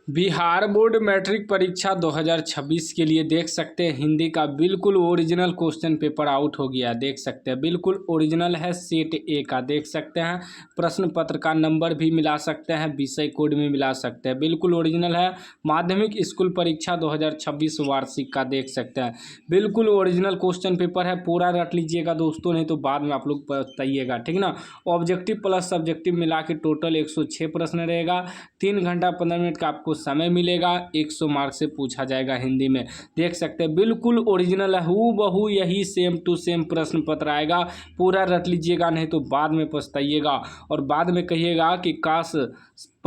Bihar board matric परीक्षा 2026 के लिए देख सकते हैं हिंदी का बिल्कुल ओरिजिनल क्वेश्चन पेपर आउट हो गया। देख सकते हैं बिल्कुल ओरिजिनल है। सेट ए का देख सकते हैं, प्रश्न पत्र का नंबर भी मिला सकते हैं, विषय कोड में मिला सकते हैं, बिल्कुल ओरिजिनल है। माध्यमिक स्कूल परीक्षा 2026 वार्षिक का देख सकते हैं, बिल्कुल ओरिजिनल क्वेश्चन पेपर है। पूरा रट लीजिएगा दोस्तों, नहीं तो बाद में आप लोग बताइएगा, ठीक ना। ऑब्जेक्टिव प्लस सब्जेक्टिव मिला के टोटल 106 प्रश्न रहेगा। 3 घंटा 15 मिनट का आपको समय मिलेगा। 100 मार्क से पूछा जाएगा हिंदी में। देख सकते हैं बिल्कुल ओरिजिनल है, हूबहू यही सेम टू सेम प्रश्न पत्र आएगा। पूरा रट लीजिएगा, नहीं तो बाद में पछताइएगा और बाद में कहिएगा कि काश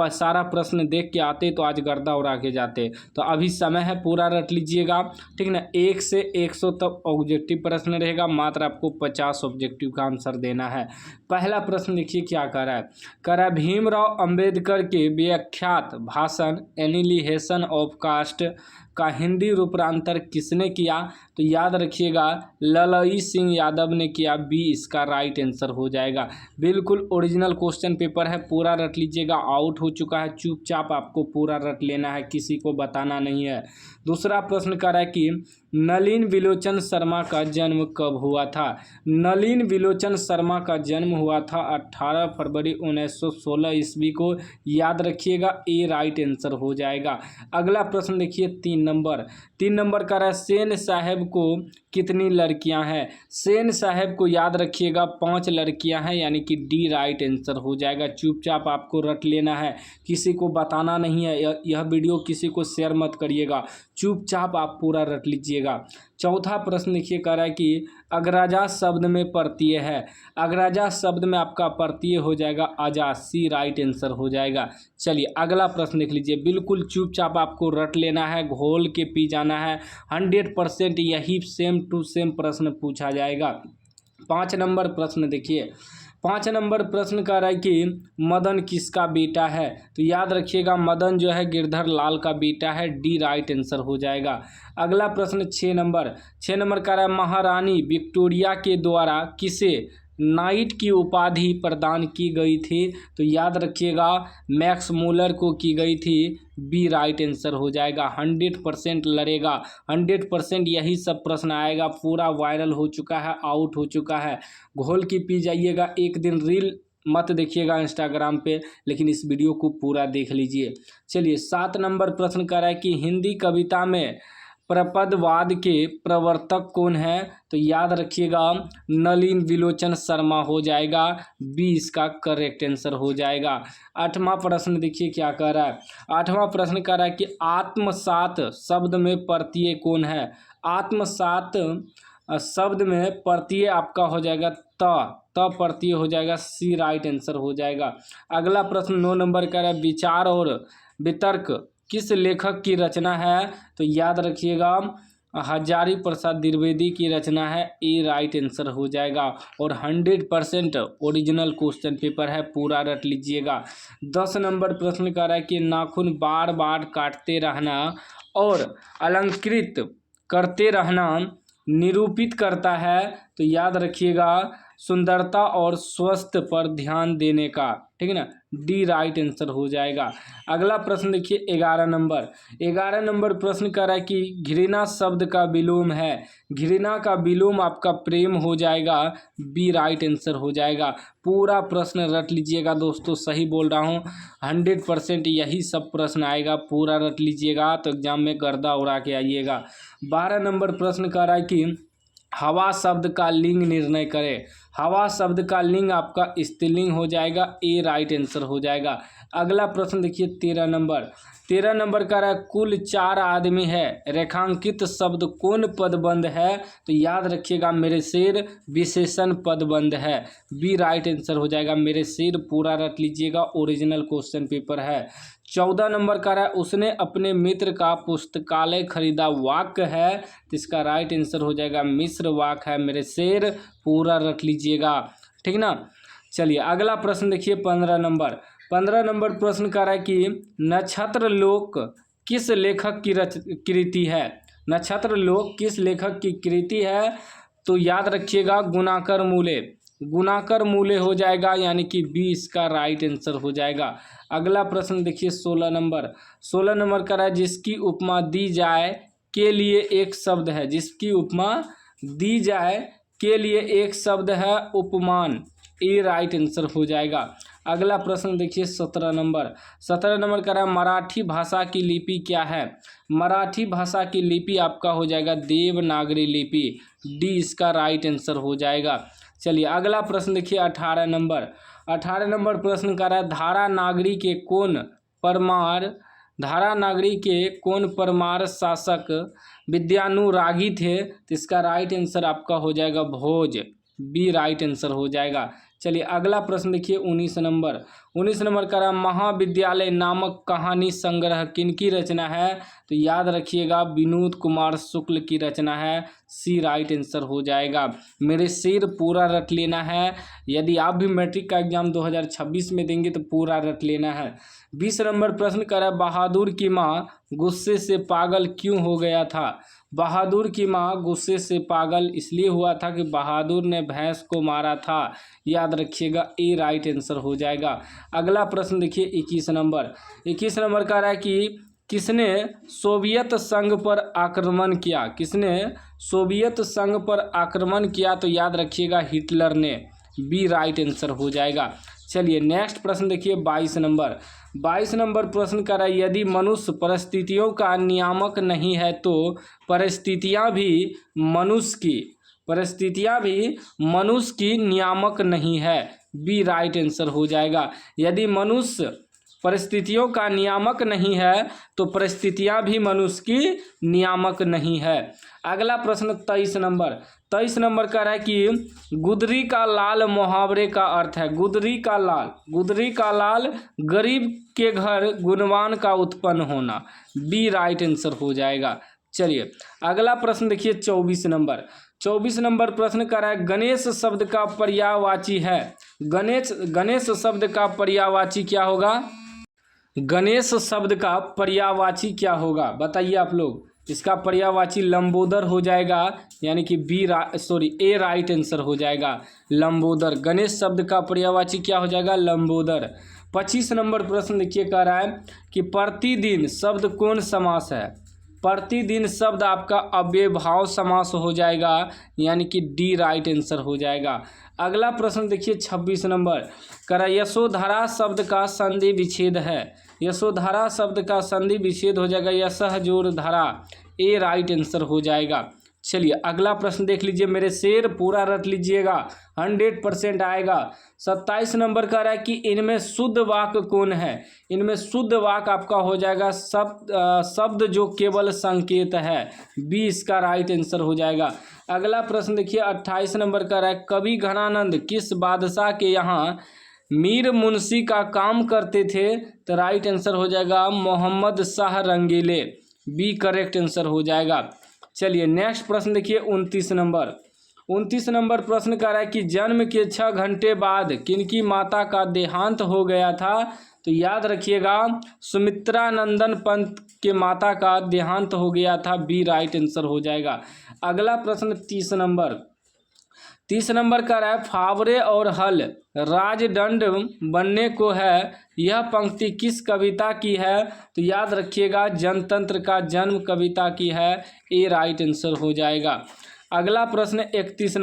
सारा प्रश्न देख के आते तो आज गर्दा उड़ा के जाते। तो अभी समय है, पूरा रट लीजिएगा, ठीक ना। 1 से 100 तक ऑब्जेक्टिव प्रश्न रहेगा, मात्र आपको 50 ऑब्जेक्टिव का आंसर देना है। पहला प्रश्न देखिए क्या कर रहा है। कह रहा है भीमराव अंबेडकर के व्याख्यात भाषण एनिहिलेशन ऑफ कास्ट का हिंदी रूपांतर किसने किया। तो याद रखिएगा ललई सिंह यादव ने किया। बी इसका राइट आंसर हो जाएगा। बिल्कुल ओरिजिनल क्वेश्चन पेपर है, पूरा रट लीजिएगा। आउट हो चुका है, चुपचाप आपको पूरा रट लेना है, किसी को बताना नहीं है। दूसरा प्रश्न कर रहा है कि नलिन विलोचन शर्मा का जन्म कब हुआ था। नलिन विलोचन शर्मा का जन्म हुआ था 18 फरवरी 1916 ईस्वी को। याद रखिएगा, ए राइट आंसर हो जाएगा। अगला प्रश्न देखिए 3 नंबर का है सेन साहब को कितनी लड़कियां हैं। सेन साहब को याद रखिएगा 5 लड़कियां हैं, यानी कि डी राइट आंसर हो जाएगा। चुपचाप आपको रट लेना है, किसी को बताना नहीं है। यह वीडियो किसी को शेयर मत करिएगा, चुपचाप आप पूरा रट लीजिएगा। चौथा प्रश्न देखिए कह रहा है कि अग्रजा शब्द में प्रत्यय है। अग्रजा शब्द में आपका प्रत्यय हो जाएगा अजा। सी राइट आंसर हो जाएगा। चलिए अगला प्रश्न देख लीजिए, बिल्कुल चुपचाप आपको रट लेना है, घोल के पी जाना है। 100% यही सेम टू सेम प्रश्न पूछा जाएगा। 5 नंबर प्रश्न देखिए, 5 नंबर प्रश्न का रहा है कि मदन किसका बेटा है। तो याद रखिएगा मदन जो है गिरधर लाल का बेटा है। डी राइट आंसर हो जाएगा। अगला प्रश्न 6 नंबर का रहा है महारानी विक्टोरिया के द्वारा किसे नाइट की उपाधि प्रदान की गई थी। तो याद रखिएगा मैक्स मूलर को की गई थी। बी राइट आंसर हो जाएगा। 100% लड़ेगा, 100% यही सब प्रश्न आएगा। पूरा वायरल हो चुका है, आउट हो चुका है। घोल की पी जाइएगा। एक दिन रील मत देखिएगा इंस्टाग्राम पे, लेकिन इस वीडियो को पूरा देख लीजिए। चलिए 7 नंबर प्रश्न कर रहा है कि हिंदी कविता में प्रपदवाद के प्रवर्तक कौन है। तो याद रखिएगा नलिन विलोचन शर्मा हो जाएगा। बी इसका करेक्ट आंसर हो जाएगा। 8वां प्रश्न देखिए क्या कह रहा है। 8वां प्रश्न कह रहा है कि आत्मसात शब्द में प्रत्यय कौन है। आत्मसात शब्द में प्रत्यय आपका हो जाएगा त प्रत्यय हो जाएगा। सी राइट आंसर हो जाएगा। अगला प्रश्न 9 नंबर का है विचार और वितर्क किस लेखक की रचना है। तो याद रखिएगा हजारी प्रसाद द्विवेदी की रचना है। ए राइट आंसर हो जाएगा। और 100% ओरिजिनल क्वेश्चन पेपर है, पूरा रट लीजिएगा। 10 नंबर प्रश्न कर रहा है कि नाखून बार बार काटते रहना और अलंकृत करते रहना निरूपित करता है। तो याद रखिएगा सुंदरता और स्वास्थ्य पर ध्यान देने का, ठीक है ना। डी राइट आंसर हो जाएगा। अगला प्रश्न देखिए 11 नंबर प्रश्न कर रहा है कि घृणा शब्द का विलोम है। घृणा का विलोम आपका प्रेम हो जाएगा। बी राइट आंसर हो जाएगा। पूरा प्रश्न रट लीजिएगा दोस्तों, सही बोल रहा हूँ। 100% यही सब प्रश्न आएगा, पूरा रट लीजिएगा तो एग्जाम में गर्दा उड़ा के आइएगा। 12 नंबर प्रश्न कर रहा है कि हवा शब्द का लिंग निर्णय करें। हवा शब्द का लिंग आपका स्त्रीलिंग हो जाएगा। ए राइट आंसर हो जाएगा। अगला प्रश्न देखिए 13 नंबर का रहा है कुल 4 आदमी है, रेखांकित शब्द कौन पदबंध है। तो याद रखिएगा मेरे शेर विशेषण पदबंध है। बी राइट आंसर हो जाएगा। मेरे शेर पूरा रट लीजिएगा, ओरिजिनल क्वेश्चन पेपर है। 14 नंबर का रहा है उसने अपने मित्र का पुस्तकालय खरीदा, वाक्य है। तो इसका राइट आंसर हो जाएगा मिश्र वाक्य है। मेरे शेर पूरा रट लीजिएगा, ठीक ना। चलिए अगला प्रश्न देखिए 15 नंबर प्रश्न कर रहा है कि नक्षत्र लोक किस लेखक की कृति है। नक्षत्र लोक किस लेखक की कृति है। तो याद रखिएगा गुणाकर मूले। गुणाकर मूल्य हो जाएगा, यानी कि बी इसका राइट आंसर हो जाएगा। अगला प्रश्न देखिए 16 नंबर का है जिसकी उपमा दी जाए के लिए एक शब्द है, जिसकी उपमा दी जाए के लिए एक शब्द है उपमान, ए राइट आंसर हो जाएगा। अगला प्रश्न देखिए 17 नंबर का है मराठी भाषा की लिपि क्या है। मराठी भाषा की लिपि आपका हो जाएगा देवनागरी लिपि, डी इसका राइट आंसर हो जाएगा। चलिए अगला प्रश्न देखिए 18 नंबर प्रश्न का है धारा नागरी के कौन परमार शासक विद्यानुरागी थे, तो इसका राइट आंसर आपका हो जाएगा भोज, बी राइट आंसर हो जाएगा। चलिए अगला प्रश्न देखिए 19 नंबर का महाविद्यालय नामक कहानी संग्रह किनकी रचना है, तो याद रखिएगा विनोद कुमार शुक्ल की रचना है, सी राइट आंसर हो जाएगा। मेरे शेर पूरा रट लेना है, यदि आप भी मैट्रिक का एग्जाम 2026 में देंगे तो पूरा रट लेना है। 20 नंबर प्रश्न कर रहा है बहादुर की माँ गुस्से से पागल क्यों हो गया था। बहादुर की माँ गुस्से से पागल इसलिए हुआ था कि बहादुर ने भैंस को मारा था, याद रखिएगा, ए राइट आंसर हो जाएगा। अगला प्रश्न देखिए 21 नंबर का रहा है कि किसने सोवियत संघ पर आक्रमण किया, किसने सोवियत संघ पर आक्रमण किया, तो याद रखिएगा हिटलर ने, बी राइट आंसर हो जाएगा। चलिए नेक्स्ट प्रश्न देखिए 22 नंबर प्रश्न कर रहा है यदि मनुष्य परिस्थितियों का नियामक नहीं है तो परिस्थितियां भी मनुष्य की नियामक नहीं है, बी राइट आंसर हो जाएगा। यदि मनुष्य परिस्थितियों का नियामक नहीं है तो परिस्थितियां भी मनुष्य की नियामक नहीं है। अगला प्रश्न 23 नंबर का है कि गुदरी का लाल मुहावरे का अर्थ है। गुदरी का लाल गरीब के घर गुणवान का उत्पन्न होना, बी राइट आंसर हो जाएगा। चलिए अगला प्रश्न देखिए 24 नंबर प्रश्न का है गणेश शब्द का पर्यायवाची है। गणेश शब्द का पर्यायवाची क्या होगा। गणेश शब्द का पर्यायवाची क्या होगा बताइए आप लोग। इसका पर्यायवाची लंबोदर हो जाएगा, यानी कि ए राइट आंसर हो जाएगा लंबोदर। गणेश शब्द का पर्यायवाची क्या हो जाएगा लंबोदर। 25 नंबर प्रश्न देखिए कह रहा है कि प्रतिदिन शब्द कौन समास है। प्रतिदिन शब्द आपका अव्ययभाव समास हो जाएगा, यानी कि डी राइट आंसर हो जाएगा। अगला प्रश्न देखिए 26 नंबर कह रहा है यशोधरा शब्द का संधि विच्छेद है। यशोधरा शब्द का संधि विच्छेद हो जाएगा यशः जोड़ धरा, ए राइट आंसर हो जाएगा। चलिए अगला प्रश्न देख लीजिए, मेरे शेर पूरा रट लीजिएगा, 100% आएगा। 27 नंबर का रहा है कि इनमें शुद्ध वाक्य कौन है। इनमें शुद्ध वाक्य आपका हो जाएगा शब्द जो केवल संकेत है, बी इसका राइट आंसर हो जाएगा। अगला प्रश्न देखिए 28 नंबर का रहा है कवि घनानंद किस बादशाह के यहाँ मीर मुंशी का काम करते थे, तो राइट आंसर हो जाएगा Mohammad Shah Rangile, B correct answer हो जाएगा। चलिए नेक्स्ट प्रश्न देखिए 29 नंबर प्रश्न का रहा है कि जन्म के 6 घंटे बाद किनकी माता का देहांत हो गया था, तो याद रखिएगा सुमित्रा नंदन पंत के माता का देहांत हो गया था, बी राइट आंसर हो जाएगा। अगला प्रश्न 30 नंबर का रहा है फावरे और हल राजदंड बनने को है, यह पंक्ति किस कविता की है, तो याद रखिएगा जनतंत्र का जन्म कविता की है, ए राइट आंसर हो जाएगा। अगला प्रश्न 31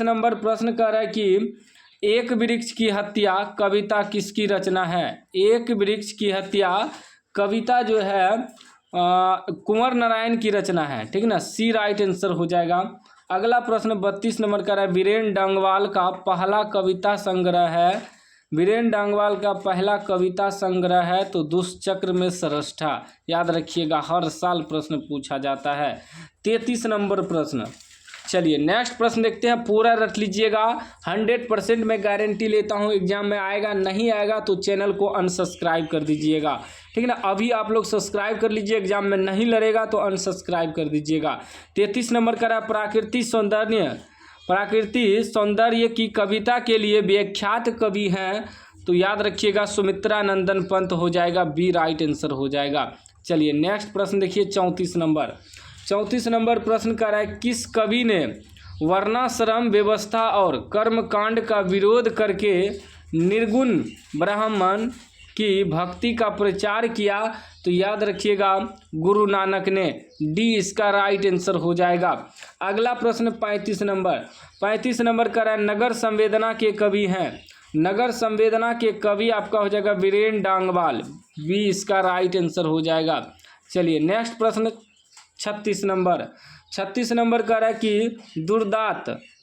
नंबर प्रश्न कर रहा है कि एक वृक्ष की हत्या कविता किसकी रचना है। एक वृक्ष की हत्या कविता जो है कुंवर नारायण की रचना है, ठीक ना, सी राइट आंसर हो जाएगा। अगला प्रश्न 32 नंबर का है वीरेन डांगवाल का पहला कविता संग्रह है। वीरेन डांगवाल का पहला कविता संग्रह है तो दुष्चक्र में सरष्ठा, याद रखिएगा, हर साल प्रश्न पूछा जाता है। 33 नंबर प्रश्न। चलिए नेक्स्ट प्रश्न देखते हैं, पूरा रट लीजिएगा, 100% मैं गारंटी लेता हूं एग्जाम में आएगा, नहीं आएगा तो चैनल को अनसब्सक्राइब कर दीजिएगा, ठीक है ना। अभी आप लोग सब्सक्राइब कर लीजिए, एग्जाम में नहीं लड़ेगा तो अनसब्सक्राइब कर दीजिएगा। 33 नंबर का प्राकृतिक सौंदर्य की कविता के लिए विख्यात कवि हैं, तो याद रखिएगा सुमित्रा नंदन पंत हो जाएगा, बी राइट आंसर हो जाएगा। चलिए नेक्स्ट प्रश्न देखिए 34 नंबर प्रश्न कर रहा है किस कवि ने वर्णाश्रम व्यवस्था और कर्मकांड का विरोध करके निर्गुण ब्राह्मण की भक्ति का प्रचार किया? तो याद रखिएगा गुरु नानक ने। डी इसका राइट आंसर हो जाएगा। अगला प्रश्न 35 नंबर का है नगर संवेदना के कवि हैं। नगर संवेदना के कवि आपका हो जाएगा वीरेन डांगवाल। बी इसका राइट आंसर हो जाएगा। चलिए नेक्स्ट प्रश्न 36 नंबर का है कि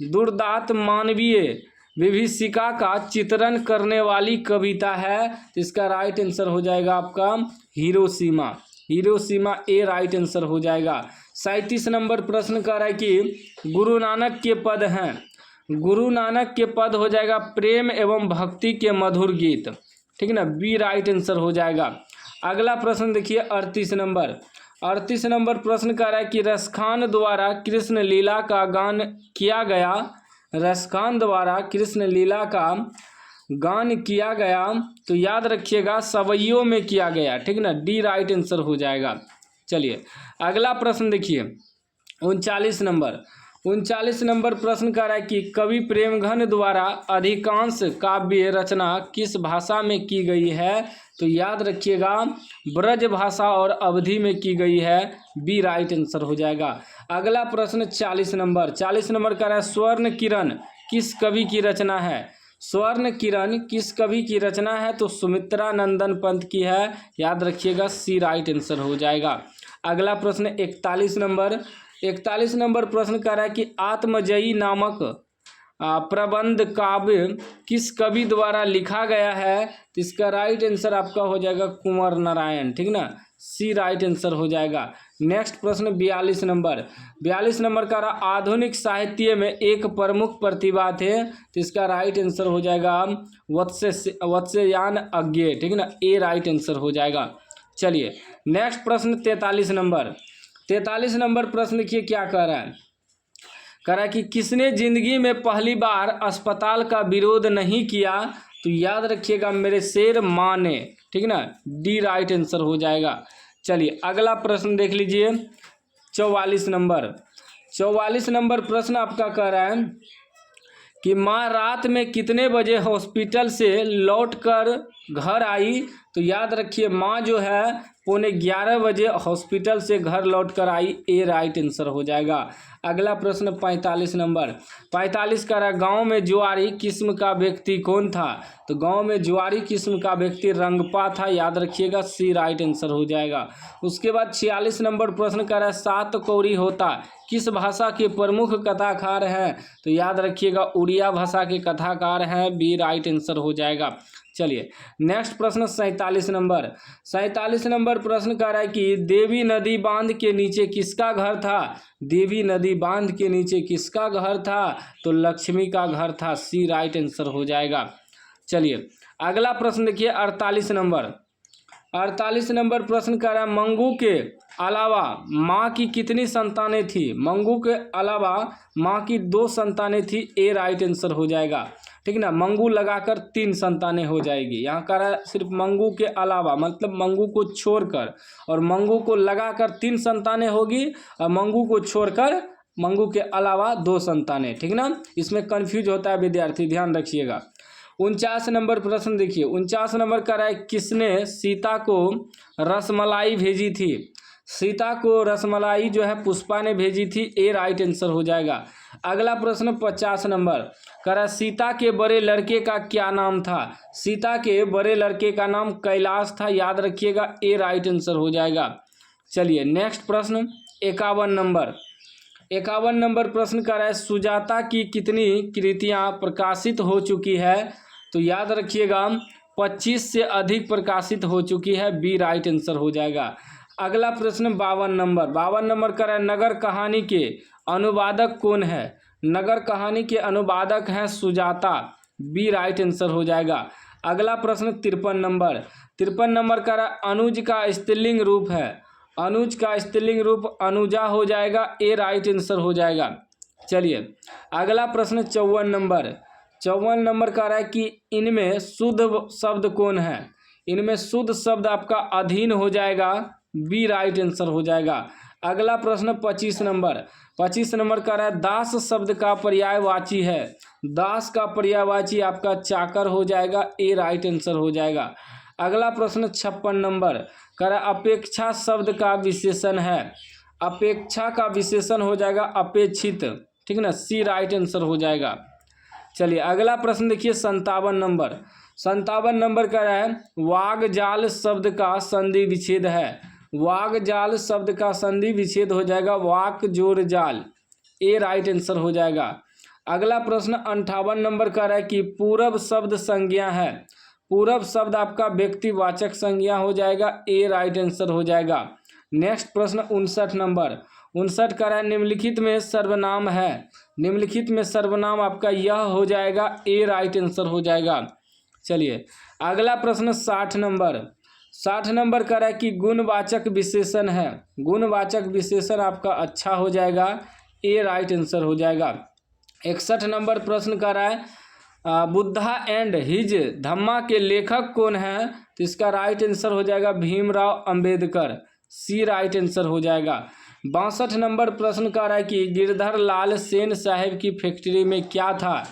दुर्दांत मानवीय विभीषिका का चित्रण करने वाली कविता है। तो इसका राइट आंसर हो जाएगा आपका हिरोशिमा ए राइट आंसर हो जाएगा। 37 नंबर प्रश्न कर रहा है कि गुरु नानक के पद हैं। गुरु नानक के पद हो जाएगा प्रेम एवं भक्ति के मधुर गीत। ठीक है ना, बी राइट आंसर हो जाएगा। अगला प्रश्न देखिए 38 नंबर प्रश्न कर रहा है कि रसखान द्वारा कृष्ण लीला का गान किया गया। रसखान द्वारा कृष्ण लीला का गान किया गया तो याद रखिएगा सवैयों में किया गया। ठीक है ना, डी राइट आंसर हो जाएगा। चलिए अगला प्रश्न देखिए 39 नंबर प्रश्न कर रहा है कि कवि प्रेमघन द्वारा अधिकांश काव्य रचना किस भाषा में की गई है? तो याद रखिएगा ब्रज भाषा और अवधी में की गई है। बी राइट आंसर हो जाएगा। अगला प्रश्न 40 नंबर कर रहा है स्वर्ण किरण किस कवि की रचना है? स्वर्ण किरण किस कवि की रचना है? तो सुमित्रा नंदन पंत की है। याद रखिएगा सी राइट आंसर हो जाएगा। अगला प्रश्न 41 नंबर प्रश्न कर रहा है कि आत्मजयी नामक प्रबंध काव्य किस कवि द्वारा लिखा गया है? तो इसका राइट आंसर आपका हो जाएगा कुंवर नारायण। ठीक ना, सी राइट आंसर हो जाएगा। नेक्स्ट प्रश्न 42 नंबर का आधुनिक साहित्य में एक प्रमुख प्रतिभा थे। तो इसका राइट आंसर हो जाएगा वत्स्यायन अज्ञे। ठीक ना, ए राइट आंसर हो जाएगा। चलिए नेक्स्ट प्रश्न 43 नंबर प्रश्न देखिए क्या कह रहा है कि किसने जिंदगी में पहली बार अस्पताल का विरोध नहीं किया? तो याद रखिएगा मेरे शेर माँ ने। ठीक ना, डी राइट आंसर हो जाएगा। चलिए अगला प्रश्न देख लीजिए 44 नंबर प्रश्न आपका कह रहा है कि माँ रात में कितने बजे हॉस्पिटल से लौटकर घर आई? तो याद रखिए माँ जो है 11:15 बजे हॉस्पिटल से घर लौटकर आई। ए राइट आंसर हो जाएगा। अगला प्रश्न 45 नंबर का है गाँव में जुआरी किस्म का व्यक्ति कौन था? तो गाँव में जुआरी किस्म का व्यक्ति रंगपा था। याद रखिएगा सी राइट आंसर हो जाएगा। उसके बाद 46 नंबर प्रश्न कर रहा है सात कौड़ी होता किस भाषा के प्रमुख कथाकार हैं? तो याद रखिएगा उड़िया भाषा के कथाकार हैं। बी राइट आंसर हो जाएगा। चलिए नेक्स्ट प्रश्न 47 नंबर प्रश्न कर रहा है कि देवी नदी बांध के नीचे किसका घर था? देवी नदी बांध के नीचे किसका घर था? तो लक्ष्मी का घर था। सी राइट आंसर हो जाएगा। चलिए अगला प्रश्न देखिए 48 नंबर प्रश्न कर रहा है मंगू के अलावा माँ की कितनी संतानें थी? मंगू के अलावा माँ की 2 संतानें थी। ए राइट आंसर हो जाएगा। ठीक ना, मंगू लगाकर 3 संतानें हो जाएगी। यहाँ कह रहा है सिर्फ मंगू के अलावा मतलब मंगू को छोड़कर, और मंगू को लगाकर 3 संतानें होगी और मंगू को छोड़कर मंगू के अलावा 2 संतानें। ठीक ना, इसमें कंफ्यूज होता है विद्यार्थी, ध्यान रखिएगा। 49 नंबर प्रश्न देखिए 49 नंबर का है किसने सीता को रसमलाई भेजी थी? सीता को रसमलाई जो है पुष्पा ने भेजी थी। ए राइट आंसर हो जाएगा। अगला प्रश्न 50 नंबर करा सीता के बड़े लड़के का क्या नाम था? सीता के बड़े लड़के का नाम कैलाश था। याद रखिएगा ए राइट आंसर हो जाएगा। चलिए नेक्स्ट प्रश्न 51 नंबर प्रश्न कर रहा है सुजाता की कितनी कृतियां प्रकाशित हो चुकी है? तो याद रखिएगा 25 से अधिक प्रकाशित हो चुकी है। बी राइट आंसर हो जाएगा। अगला प्रश्न 52 नंबर का है नगर कहानी के अनुवादक कौन है? नगर कहानी के अनुवादक हैं सुजाता। बी राइट आंसर हो जाएगा। अगला प्रश्न 53 नंबर का अनुज का स्त्रीलिंग रूप है। अनुज का स्त्रीलिंग रूप अनुजा हो जाएगा। ए राइट आंसर हो जाएगा। चलिए अगला प्रश्न 54 नंबर का है कि इनमें शुद्ध शब्द कौन है? इनमें शुद्ध शब्द आपका अधीन हो जाएगा। बी राइट आंसर हो जाएगा। अगला प्रश्न 25 नंबर का रहा है दास शब्द का पर्यायवाची है। दास का पर्यायवाची आपका चाकर हो जाएगा, ए राइट आंसर हो जाएगा। अगला प्रश्न 56 नंबर का रहा है अपेक्षा शब्द का विशेषण है। अपेक्षा का विशेषण हो जाएगा अपेक्षित, ठीक है ना, सी राइट आंसर हो जाएगा। चलिए अगला प्रश्न देखिए 57 नंबर का रहा है वागजाल शब्द का संधि विच्छेद है। वागजाल शब्द का संधि विच्छेद हो जाएगा वाक जोड़ जाल, ए राइट आंसर हो जाएगा। अगला प्रश्न 58 नंबर का रहा है कि पूरब शब्द संज्ञा है। पूरब शब्द आपका व्यक्तिवाचक संज्ञा हो जाएगा, ए राइट आंसर हो जाएगा। नेक्स्ट प्रश्न 59 नंबर का रहा है निम्नलिखित में सर्वनाम है। निम्नलिखित में सर्वनाम आपका यह हो जाएगा, ए राइट आंसर हो जाएगा। चलिए अगला प्रश्न 60 नंबर का रहा है कि गुणवाचक विशेषण है। गुणवाचक विशेषण आपका अच्छा हो जाएगा, ए राइट आंसर हो जाएगा। 61 नंबर प्रश्न का रहा है बुद्धा एंड हिज धम्मा के लेखक कौन है। तो इसका राइट आंसर हो जाएगा भीमराव अंबेडकर, सी राइट आंसर हो जाएगा। 62 नंबर प्रश्न का रहा है कि गिरधर लाल सेन साहब की फैक्ट्री में क्या था।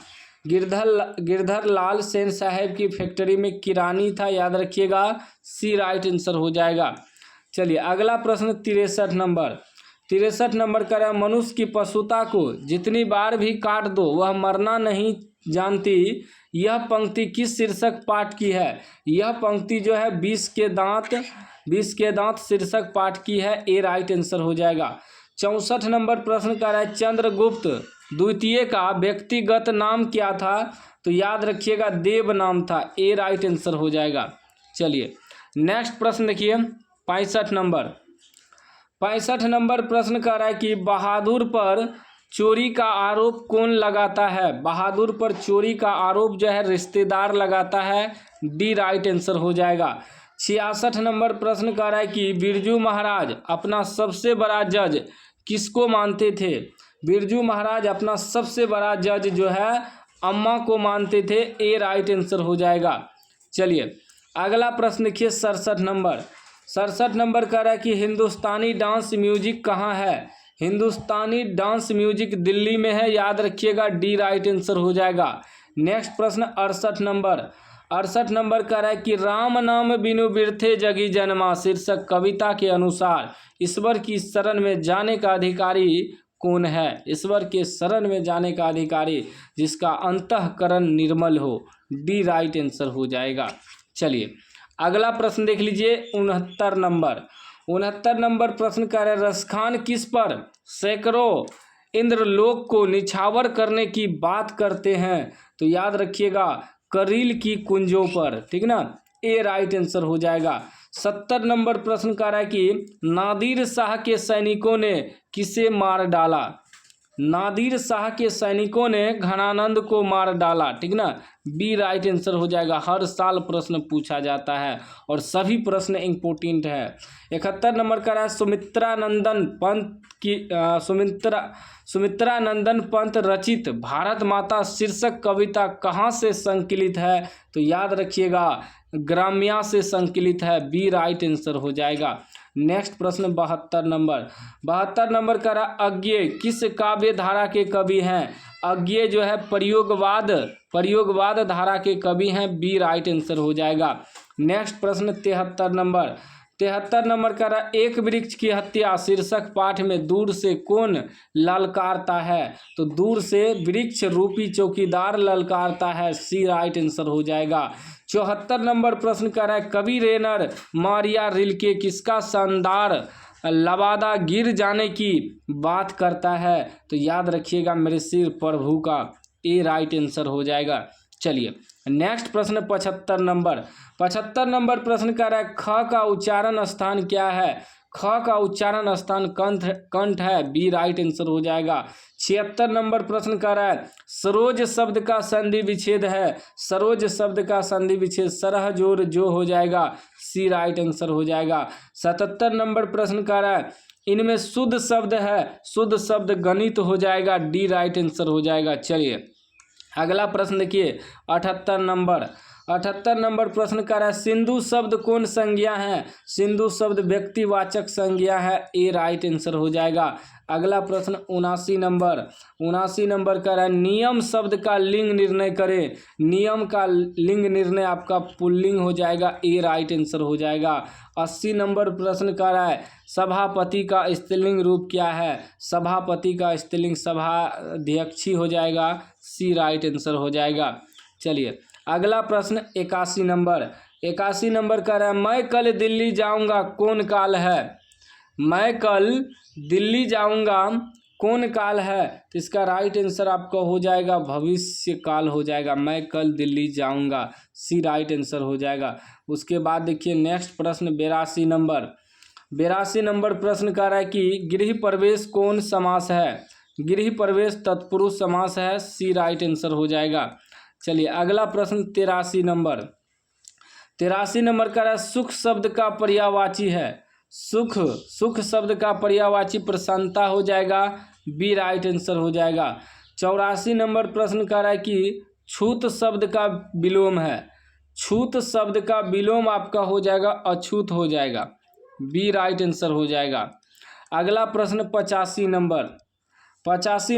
गिरधर लाल सेन साहब की फैक्ट्री में किरानी था, याद रखिएगा, सी राइट आंसर हो जाएगा। चलिए अगला प्रश्न 63 नंबर का रहा है मनुष्य की पशुता को जितनी बार भी काट दो वह मरना नहीं जानती। यह पंक्ति किस शीर्षक पाठ की है। यह पंक्ति जो है 20 के दांत शीर्षक पाठ की है, ए राइट आंसर हो जाएगा। 64 नंबर प्रश्न का रहा है चंद्रगुप्त द्वितीय का व्यक्तिगत नाम क्या था। तो याद रखिएगा देव नाम था, ए राइट आंसर हो जाएगा। चलिए नेक्स्ट प्रश्न देखिए 65 नंबर प्रश्न का रहा है कि बहादुर पर चोरी का आरोप कौन लगाता है। बहादुर पर चोरी का आरोप जो है रिश्तेदार लगाता है, डी राइट आंसर हो जाएगा। 66 नंबर प्रश्न का रहा है कि बिरजू महाराज अपना सबसे बड़ा जज किसको मानते थे। बिरजू महाराज अपना सबसे बड़ा जज जो है अम्मा को मानते थे, ए राइट आंसर हो जाएगा। चलिए अगला प्रश्न देखिए 67 नंबर का रहा है कि हिंदुस्तानी डांस म्यूजिक कहाँ है। हिंदुस्तानी डांस म्यूजिक दिल्ली में है, याद रखिएगा, डी राइट आंसर हो जाएगा। नेक्स्ट प्रश्न 68 नंबर का रहा है कि राम नाम बिनु बिरथे जगी जन्मा शीर्षक कविता के अनुसार ईश्वर की शरण में जाने का अधिकारी कौन है। ईश्वर के शरण में जाने का अधिकारी जिसका अंतःकरण निर्मल हो, डी राइट आंसर हो जाएगा। चलिए अगला प्रश्न देख लीजिए 69 नंबर प्रश्न का है रसखान किस पर सैकड़ों इंद्रलोक को निछावर करने की बात करते हैं। तो याद रखिएगा करील की कुंजों पर, ठीक ना, ए राइट आंसर हो जाएगा। 70 नंबर प्रश्न का रहा है कि नादिर शाह के सैनिकों ने किसे मार डाला। नादिर शाह के सैनिकों ने घनानंद को मार डाला, ठीक ना, बी राइट आंसर हो जाएगा। हर साल प्रश्न पूछा जाता है और सभी प्रश्न इम्पोर्टेंट है। 71 नंबर का रहा है सुमित्रा नंदन पंत रचित भारत माता शीर्षक कविता कहाँ से संकलित है। तो याद रखिएगा ग्राम्या से संकलित है, बी राइट आंसर हो जाएगा। नेक्स्ट प्रश्न 72 नंबर का रहा अज्ञेय किस काव्य धारा के कवि हैं। अज्ञेय जो है प्रयोगवाद धारा के कवि हैं, बी राइट आंसर हो जाएगा। नेक्स्ट प्रश्न 73 नंबर का रहा एक वृक्ष की हत्या शीर्षक पाठ में दूर से कौन ललकारता है। तो दूर से वृक्ष रूपी चौकीदार ललकारता है, सी राइट आंसर हो जाएगा। 74 नंबर प्रश्न का रहा है कवि रेनर मारिया रिल्के किसका शानदार लबादा गिर जाने की बात करता है। तो याद रखिएगा मेरे सिर प्रभु का, ए राइट आंसर हो जाएगा। चलिए नेक्स्ट प्रश्न 75 नंबर प्रश्न का रहा है ख का उच्चारण स्थान क्या है। ख का उच्चारण स्थान कंठ है, बी राइट आंसर हो जाएगा। 76 नंबर प्रश्न का रहा है सरोज शब्द का संधि विच्छेद है। सरोज शब्द का संधि विच्छेद सरह जोर जो हो जाएगा, सी राइट आंसर हो जाएगा। 77 नंबर प्रश्न का रहा है इनमें शुद्ध शब्द है। शुद्ध शब्द गणित हो जाएगा, डी राइट आंसर हो जाएगा। चलिए अगला प्रश्न देखिए 78 78 नंबर प्रश्न कर रहा है सिंधु शब्द कौन संज्ञा है? सिंधु शब्द व्यक्तिवाचक संज्ञा है, ए राइट आंसर हो जाएगा। अगला प्रश्न 79 नंबर का है नियम शब्द का लिंग निर्णय करें। नियम का लिंग निर्णय आपका पुल्लिंग हो जाएगा, ए राइट आंसर हो जाएगा। 80 नंबर प्रश्न का है सभापति का स्त्रीलिंग रूप क्या है? सभापति का स्त्रीलिंग सभाध्यक्षी हो जाएगा, सी राइट आंसर हो जाएगा। चलिए अगला प्रश्न 81 नंबर का है मैं कल दिल्ली जाऊंगा कौन काल है? मैं कल दिल्ली जाऊंगा कौन काल है? तो इसका राइट आंसर आपका हो जाएगा भविष्य काल हो जाएगा। मैं कल दिल्ली जाऊंगा, सी राइट आंसर हो जाएगा। उसके बाद देखिए नेक्स्ट प्रश्न 82 नंबर प्रश्न कर रहा है कि गृह प्रवेश कौन समास है? गृह प्रवेश तत्पुरुष समास है, सी राइट आंसर हो जाएगा। चलिए अगला प्रश्न 83 नंबर का है सुख शब्द का पर्यायवाची है। सुख शब्द का पर्यायवाची प्रसन्नता हो जाएगा, बी राइट आंसर हो जाएगा। 84 नंबर प्रश्न कर रहा है कि छूत शब्द का विलोम है। छूत शब्द का विलोम आपका हो जाएगा अछूत हो जाएगा, बी राइट आंसर हो जाएगा। अगला प्रश्न 85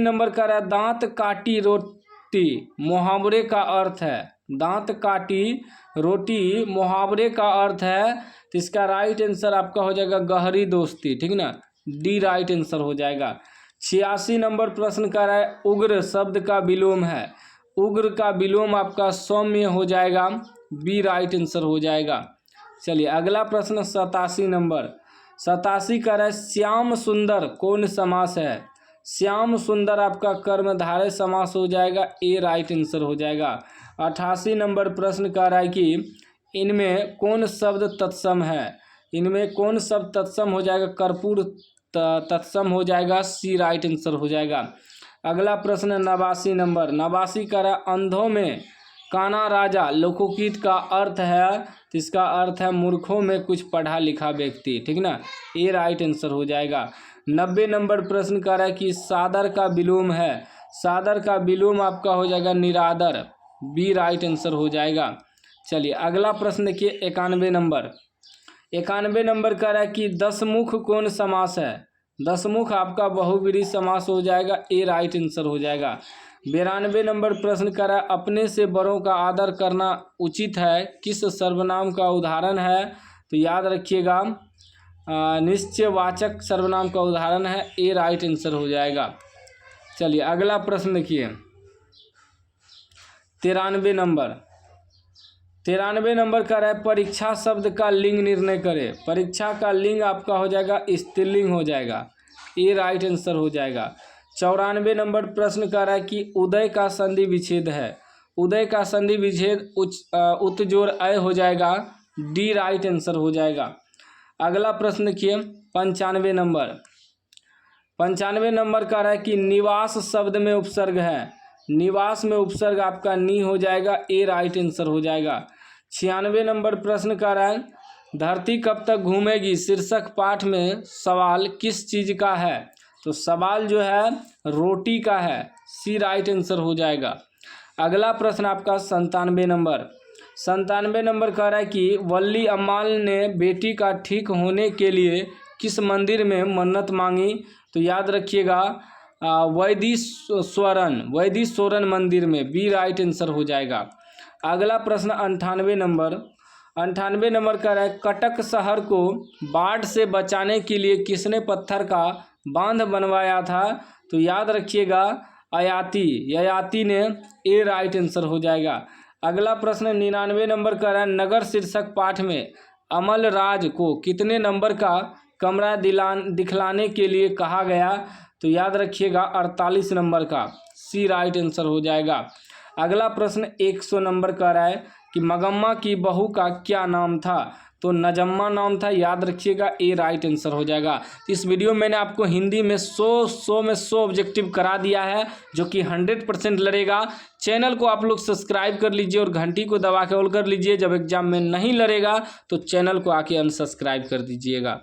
नंबर का है दांत काटी रोटी मुहावरे का अर्थ है। दांत काटी रोटी मुहावरे का अर्थ है, तो इसका राइट आंसर आपका हो जाएगा गहरी दोस्ती, ठीक ना, डी राइट आंसर हो जाएगा। 86 नंबर प्रश्न का है उग्र शब्द का विलोम है। उग्र का विलोम आपका सौम्य हो जाएगा, बी राइट आंसर हो जाएगा। चलिए अगला प्रश्न 87 का है श्याम सुंदर कौन समास है? श्याम सुंदर आपका कर्मधारय समास हो जाएगा, ए राइट आंसर हो जाएगा। 88 नंबर प्रश्न का है कि इनमें कौन शब्द तत्सम है? इनमें कौन शब्द तत्सम हो जाएगा? कर्पूर तत्सम हो जाएगा, सी राइट आंसर हो जाएगा। अगला प्रश्न 89 का है अंधों में काना राजा लोकोगीत का अर्थ है, तो इसका अर्थ है मूर्खों में कुछ पढ़ा लिखा व्यक्ति, ठीक ना, ए राइट आंसर हो जाएगा। 90 नंबर प्रश्न का है कि सादर का विलोम है। सादर का विलोम आपका हो जाएगा निरादर, बी राइट आंसर हो जाएगा। चलिए अगला प्रश्न देखिए 91 नंबर का है कि दसमुख कौन समास है? दसमुख आपका बहुव्रीहि समास हो जाएगा, ए राइट आंसर हो जाएगा। 92 नंबर प्रश्न का है अपने से बड़ों का आदर करना उचित है किस सर्वनाम का उदाहरण है? तो याद रखिएगा निश्चयवाचक सर्वनाम का उदाहरण है, ए राइट आंसर हो जाएगा। चलिए अगला प्रश्न देखिए 93 नंबर का है परीक्षा शब्द का लिंग निर्णय करें। परीक्षा का लिंग आपका हो जाएगा स्त्रीलिंग हो जाएगा, ए राइट आंसर हो जाएगा। 94 नंबर प्रश्न का है कि उदय का संधि विच्छेद है। उदय का संधि विच्छेद उत जोड़ अय हो जाएगा, डी राइट आंसर हो जाएगा। अगला प्रश्न देखिए 95 नंबर का है कि निवास शब्द में उपसर्ग है। निवास में उपसर्ग आपका नी हो जाएगा, ए राइट आंसर हो जाएगा। 96 नंबर प्रश्न का है धरती कब तक घूमेगी शीर्षक पाठ में सवाल किस चीज़ का है? तो सवाल जो है रोटी का है, सी राइट आंसर हो जाएगा। अगला प्रश्न आपका 97 नंबर कह रहा है कि वल्ली अम्माल ने बेटी का ठीक होने के लिए किस मंदिर में मन्नत मांगी? तो याद रखिएगा वैदीश्वरन मंदिर में, बी राइट आंसर हो जाएगा। अगला प्रश्न 98 नंबर का है कटक शहर को बाढ़ से बचाने के लिए किसने पत्थर का बांध बनवाया था? तो याद रखिएगा ययाति ने, ए राइट आंसर हो जाएगा। अगला प्रश्न 99 नंबर का है नगर शीर्षक पाठ में अमल राज को कितने नंबर का कमरा दिखलाने के लिए कहा गया? तो याद रखिएगा 48 नंबर का, सी राइट आंसर हो जाएगा। अगला प्रश्न 100 नंबर का है कि मगम्मा की बहू का क्या नाम था? तो नजम्मा नाम था, याद रखिएगा, ए राइट आंसर हो जाएगा। इस वीडियो में मैंने आपको हिंदी में 100 में 100 ऑब्जेक्टिव करा दिया है जो कि 100% लड़ेगा। चैनल को आप लोग सब्सक्राइब कर लीजिए और घंटी को दबा के ऑल कर लीजिए। जब एग्जाम में नहीं लड़ेगा तो चैनल को आके अनसब्सक्राइब कर दीजिएगा।